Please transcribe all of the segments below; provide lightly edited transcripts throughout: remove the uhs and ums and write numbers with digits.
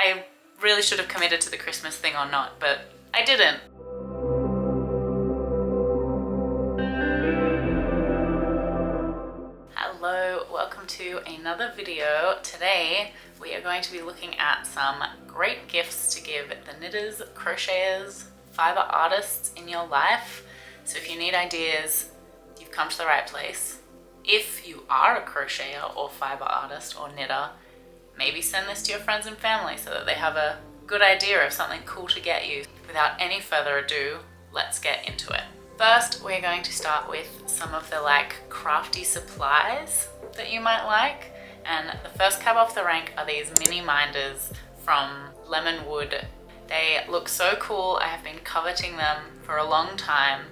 I really should have committed to the Christmas thing or not, but I didn't. Hello, welcome to another video. Today we are going to be looking at some great gifts to give the knitters, crocheters, fiber artists in your life. So if you need ideas, you've come to the right place. If you are a crocheter or fiber artist or knitter, maybe send this to your friends and family so that they have a good idea of something cool to get you. Without any further ado, let's get into it. First, we're going to start with some of the crafty supplies that you might like. And the first cab off the rank are these mini minders from Lemon Wood. They look so cool. I have been coveting them for a long time.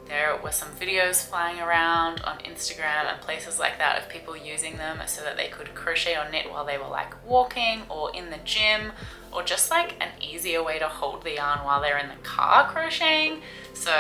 There were some videos flying around on Instagram and places like that of people using them so that they could crochet or knit while they were walking or in the gym, or just an easier way to hold the yarn while they're in the car crocheting. So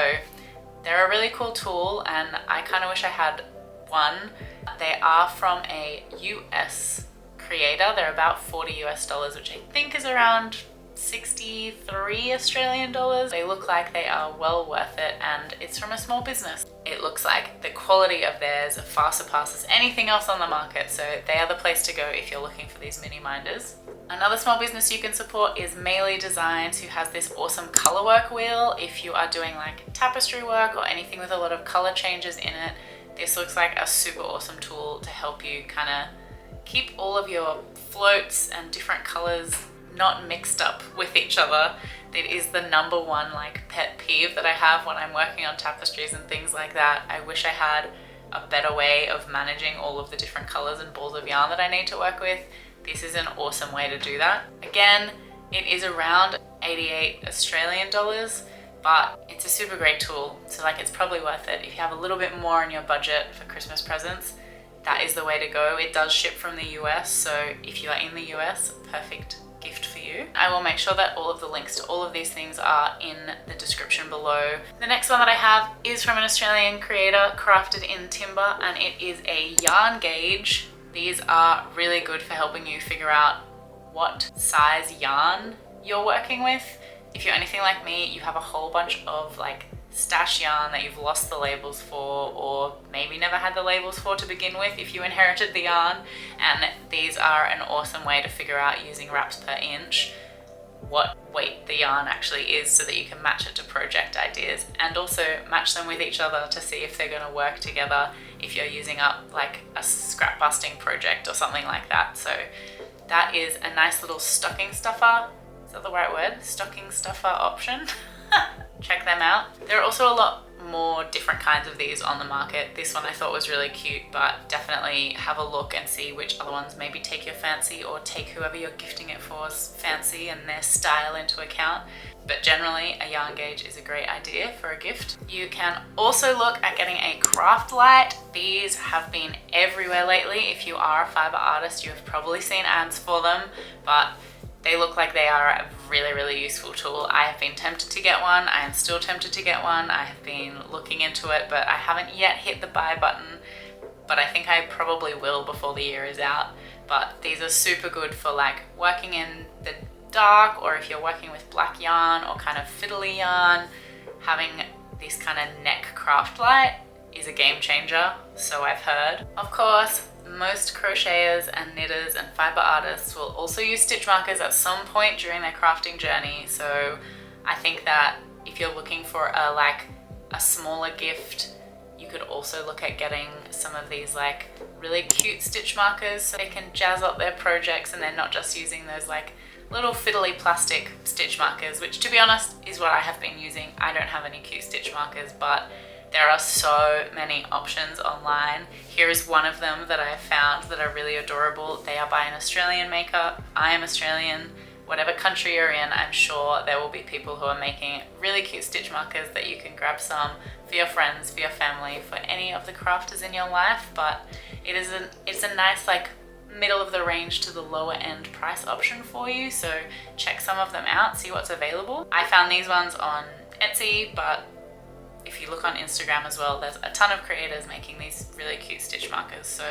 they're a really cool tool and I kind of wish I had one. They are from a US creator. They're about $40 US, which I think is around 63 Australian dollars. They look like they are well worth it, and it's from a small business. It looks like the quality of theirs far surpasses anything else on the market, so they are the place to go if you're looking for these mini minders. Another small business you can support is Mel Designs, who has this awesome color work wheel. If you are doing tapestry work or anything with a lot of color changes in it, this looks like a super awesome tool to help you kind of keep all of your floats and different colors not mixed up with each other. It is the number one pet peeve that I have when I'm working on tapestries and things like that. I wish I had a better way of managing all of the different colors and balls of yarn that I need to work with. This is an awesome way to do that. Again, it is around 88 Australian dollars, but it's a super great tool. So it's probably worth it. If you have a little bit more in your budget for Christmas presents, that is the way to go. It does ship from the US, so if you are in the US, perfect gift for you. I will make sure that all of the links to all of these things are in the description below. The next one that I have is from an Australian creator, Crafted in Timber, and it is a yarn gauge. These are really good for helping you figure out what size yarn you're working with. If you're anything like me, you have a whole bunch of stash yarn that you've lost the labels for, or maybe never had the labels for to begin with if you inherited the yarn, and these are an awesome way to figure out, using wraps per inch, what weight the yarn actually is so that you can match it to project ideas, and also match them with each other to see if they're going to work together if you're using up a scrap busting project or something like that. So that is a nice little stocking stuffer. Is that the right word? Stocking stuffer option. Check them out. There are also a lot more different kinds of these on the market. This one I thought was really cute, but definitely have a look and see which other ones maybe take your fancy, or take whoever you're gifting it for's fancy and their style into account. But generally, a yarn gauge is a great idea for a gift. You can also look at getting a craft light. These have been everywhere lately. If you are a fiber artist, you have probably seen ads for them, but they look like they are a really, really useful tool. I have been tempted to get one. I am still tempted to get one. I have been looking into it, but I haven't yet hit the buy button. But I think I probably will before the year is out. But these are super good for working in the dark, or if you're working with black yarn or kind of fiddly yarn. Having this kind of neck craft light is a game changer, so I've heard. Of course, most crocheters and knitters and fiber artists will also use stitch markers at some point during their crafting journey. So I think that if you're looking for a smaller gift, you could also look at getting some of these really cute stitch markers so they can jazz up their projects, and they're not just using those little fiddly plastic stitch markers, which, to be honest, is what I have been using. I don't have any cute stitch markers, but there are so many options online. Here is one of them that I have found that are really adorable. They are by an Australian maker. I am Australian. Whatever country you're in, I'm sure there will be people who are making really cute stitch markers that you can grab some for your friends, for your family, for any of the crafters in your life. But it's a nice middle of the range to the lower end price option for you. So check some of them out, see what's available. I found these ones on Etsy, but if you look on Instagram as well, there's a ton of creators making these really cute stitch markers. So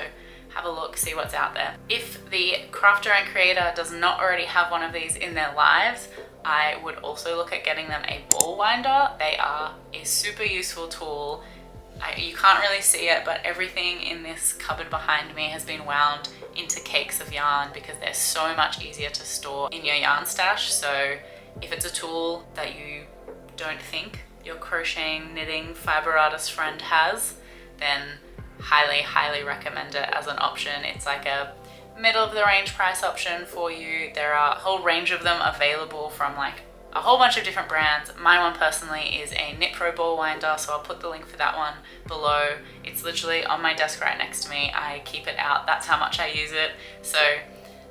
have a look, see what's out there. If the crafter and creator does not already have one of these in their lives, I would also look at getting them a ball winder. They are a super useful tool. You can't really see it, but everything in this cupboard behind me has been wound into cakes of yarn because they're so much easier to store in your yarn stash. So if it's a tool that you don't think your crocheting, knitting, fiber artist friend has, then highly recommend it as an option. It's like a middle of the range price option for you. There are a whole range of them available from like a whole bunch of different brands. My one personally is a Knit Pro ball winder, so I'll put the link for that one below. It's literally on my desk right next to me. I keep it out, that's how much I use it. So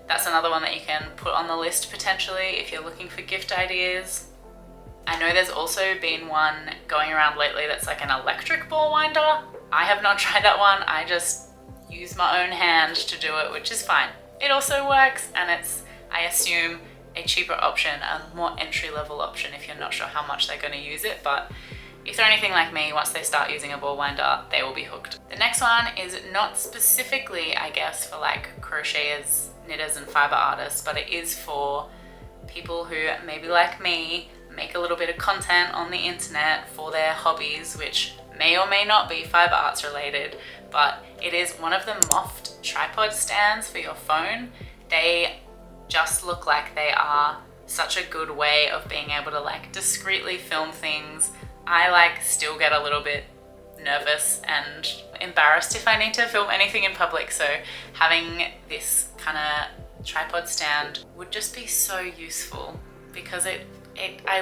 that's another one that you can put on the list potentially if you're looking for gift ideas. I know there's also been one going around lately that's like an electric ball winder. I have not tried that one. I just use my own hand to do it, which is fine. It also works, and it's, I assume, a cheaper option, a more entry-level option if you're not sure how much they're going to use it. But if they're anything like me, once they start using a ball winder, they will be hooked. The next one is not specifically, I guess, for like crocheters, knitters and fiber artists, but it is for people who maybe like me make a little bit of content on the internet for their hobbies, which may or may not be fiber arts related, but it is one of the moffed tripod stands for your phone. They just look like they are such a good way of being able to like discreetly film things. I like still get a little bit nervous and embarrassed if I need to film anything in public, so having this kind of tripod stand would just be so useful because I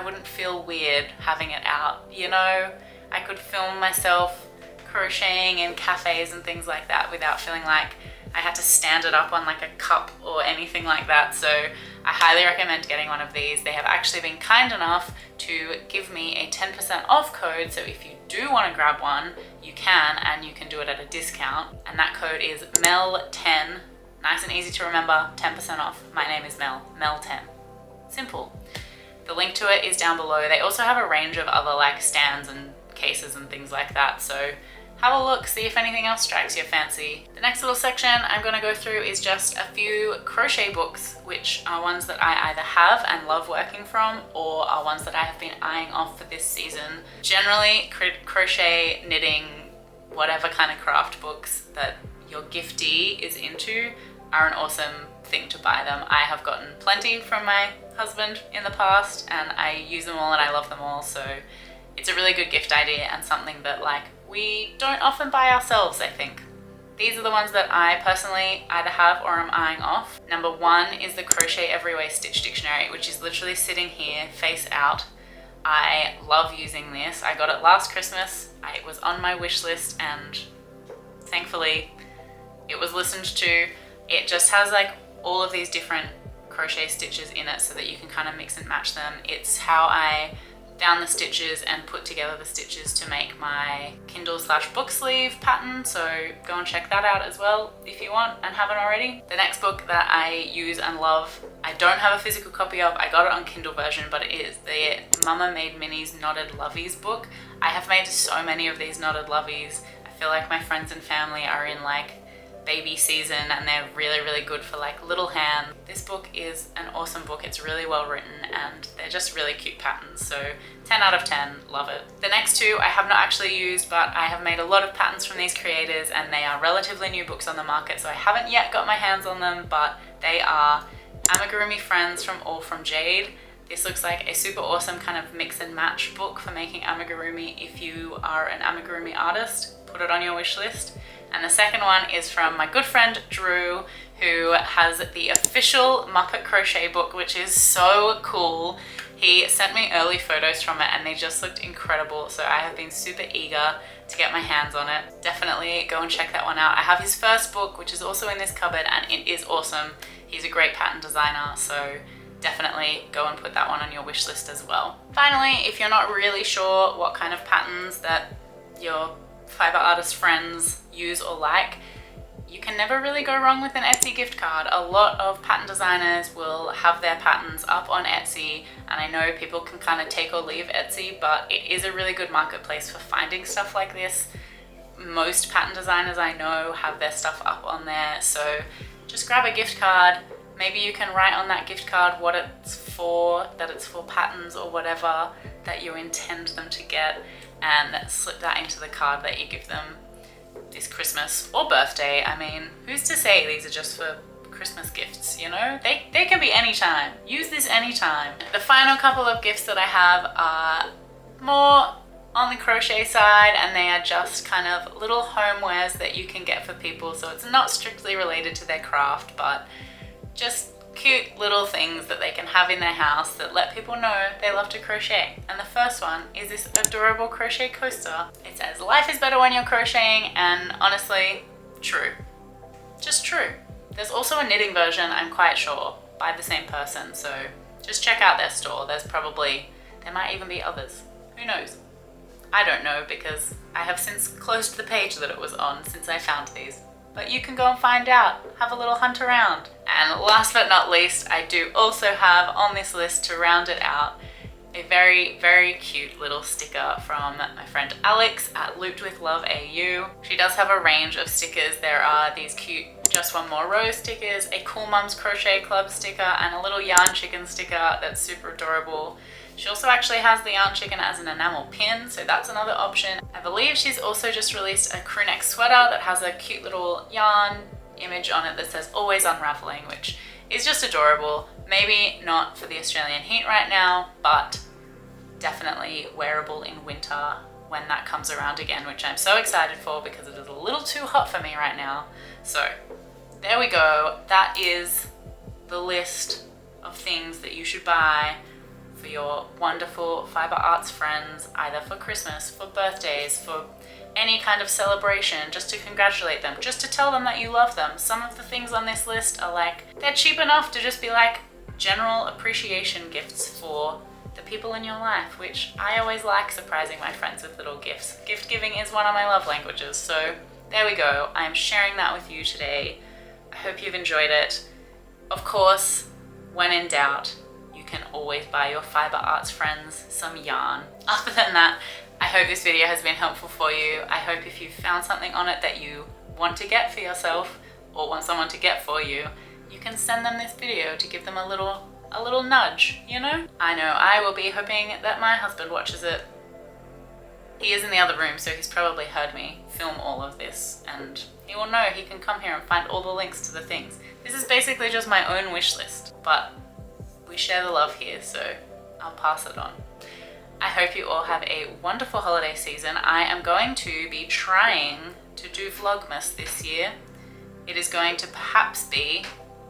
wouldn't feel weird having it out, you know? I could film myself crocheting in cafes and things like that without feeling like I had to stand it up on like a cup or anything like that. So I highly recommend getting one of these. They have actually been kind enough to give me a 10% off code. So if you do want to grab one, you can, and you can do it at a discount. And that code is MEL10. Nice and easy to remember, 10% off. My name is Mel, MEL10. Simple. The link to it is down below. They also have a range of other like stands and cases and things like that. So have a look, see if anything else strikes your fancy. The next little section I'm going to go through is just a few crochet books, which are ones that I either have and love working from, or are ones that I have been eyeing off for this season. Generally, crochet, knitting, whatever kind of craft books that your giftee is into are an awesome thing to buy them. I have gotten plenty from my husband in the past, and I use them all and I love them all, so it's a really good gift idea and something that like we don't often buy ourselves, I think. These are the ones that I personally either have or am eyeing off. Number one is the Crochet Every Way Stitch Dictionary, which is literally sitting here face out. I love using this. I got it last Christmas. It was on my wish list and thankfully it was listened to. It just has like all of these different crochet stitches in it so that you can kind of mix and match them. It's how I found the stitches and put together the stitches to make my Kindle/book sleeve pattern, so go and check that out as well if you want and haven't already. The next book that I use and love, I don't have a physical copy of, I got it on Kindle version, but it is the Mama Made Minis Knotted Lovies book. I have made so many of these knotted lovies. I feel like my friends and family are in like baby season and they're really good for like little hands. This book is an awesome book. It's really well written and they're just really cute patterns, so 10 out of 10, love it. The next two I have not actually used, but I have made a lot of patterns from these creators and they are relatively new books on the market, so I haven't yet got my hands on them, but they are Amigurumi Friends from All From Jade. This looks like a super awesome kind of mix and match book for making amigurumi. If you are an amigurumi artist, put it on your wish list. And the second one is from my good friend Drew, who has the official Muppet Crochet book, which is so cool. He sent me early photos from it and they just looked incredible, so I have been super eager to get my hands on it. Definitely go and check that one out. I have his first book, which is also in this cupboard, and it is awesome. He's a great pattern designer, so definitely go and put that one on your wish list as well. Finally, if you're not really sure what kind of patterns that your fiber artist friends use or like, you can never really go wrong with an Etsy gift card. A lot of pattern designers will have their patterns up on Etsy, and I know people can kind of take or leave Etsy, but it is a really good marketplace for finding stuff like this. most pattern designers I know have their stuff up on there, so just grab a gift card. Maybe you can write on that gift card what it's for, that it's for patterns or whatever that you intend them to get, and slip that into the card that you give them this Christmas or birthday. I mean, who's to say these are just for Christmas gifts, you know? They can be anytime. Use this anytime. The final couple of gifts that I have are more on the crochet side, and they are just kind of little homewares that you can get for people, so it's not strictly related to their craft, but just cute little things that they can have in their house that let people know they love to crochet. And the first one is this adorable crochet coaster. It says, "Life is better when you're crocheting," and honestly, true. Just true. There's also a knitting version, I'm quite sure, by the same person, so just check out their store. There might even be others. Who knows? I don't know, because I have since closed the page that it was on since I found these. But you can go and find out, have a little hunt around. And last but not least, I do also have on this list, to round it out, a very, very cute little sticker from my friend Alex at Looped with Love AU. She does have a range of stickers. There are these cute Just One More Row stickers, a Cool Mums Crochet Club sticker, and a little Yarn Chicken sticker that's super adorable. She also actually has the Yarn Chicken as an enamel pin, so that's another option. I believe she's also just released a crew neck sweater that has a cute little yarn image on it that says "Always Unraveling," which is just adorable. Maybe not for the Australian heat right now, but definitely wearable in winter when that comes around again, which I'm so excited for because it is a little too hot for me right now. So there we go. That is the list of things that you should buy for your wonderful Fibre Arts friends, either for Christmas, for birthdays, for any kind of celebration, just to congratulate them, just to tell them that you love them. Some of the things on this list are like, they're cheap enough to just be like general appreciation gifts for the people in your life, which I always like surprising my friends with little gifts. Gift giving is one of my love languages, so there we go. I'm sharing that with you today. I hope you've enjoyed it. Of course, when in doubt, you can always buy your Fibre Arts friends some yarn. Other than that, I hope this video has been helpful for you. I hope if you found something on it that you want to get for yourself or want someone to get for you, you can send them this video to give them a little nudge, you know? I know I will be hoping that my husband watches it. He is in the other room, so he's probably heard me film all of this, and he will know he can come here and find all the links to the things. This is basically just my own wish list, but we share the love here, so I'll pass it on. I hope you all have a wonderful holiday season. I am going to be trying to do Vlogmas this year. It is going to perhaps be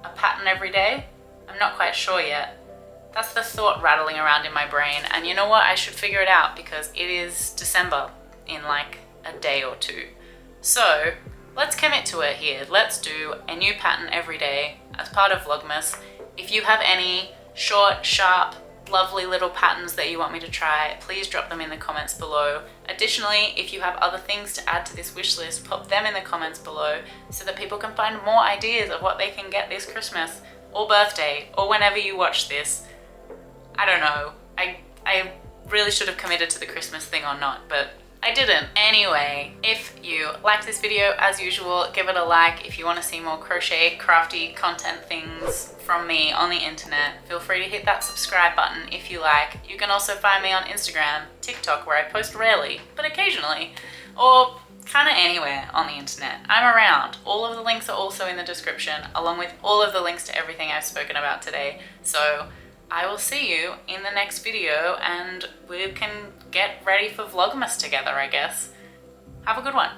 a pattern every day. I'm not quite sure yet. That's the thought rattling around in my brain, and you know what? I should figure it out because it is December in like a day or two. So let's commit to it here. Let's do a new pattern every day as part of Vlogmas. If you have any short, sharp, lovely little patterns that you want me to try, please drop them in the comments below. Additionally, if you have other things to add to this wish list, pop them in the comments below so that people can find more ideas of what they can get this Christmas or birthday or whenever you watch this. I don't know. I really should have committed to the Christmas thing or not, but I didn't. Anyway, if you like this video, as usual, give it a like. If you want to see more crochet, crafty content things from me on the internet, feel free to hit that subscribe button if you like. You can also find me on Instagram, TikTok, where I post rarely, but occasionally, or kind of anywhere on the internet. I'm around. All of the links are also in the description, along with all of the links to everything I've spoken about today. So I will see you in the next video, and we can get ready for Vlogmas together, I guess. Have a good one.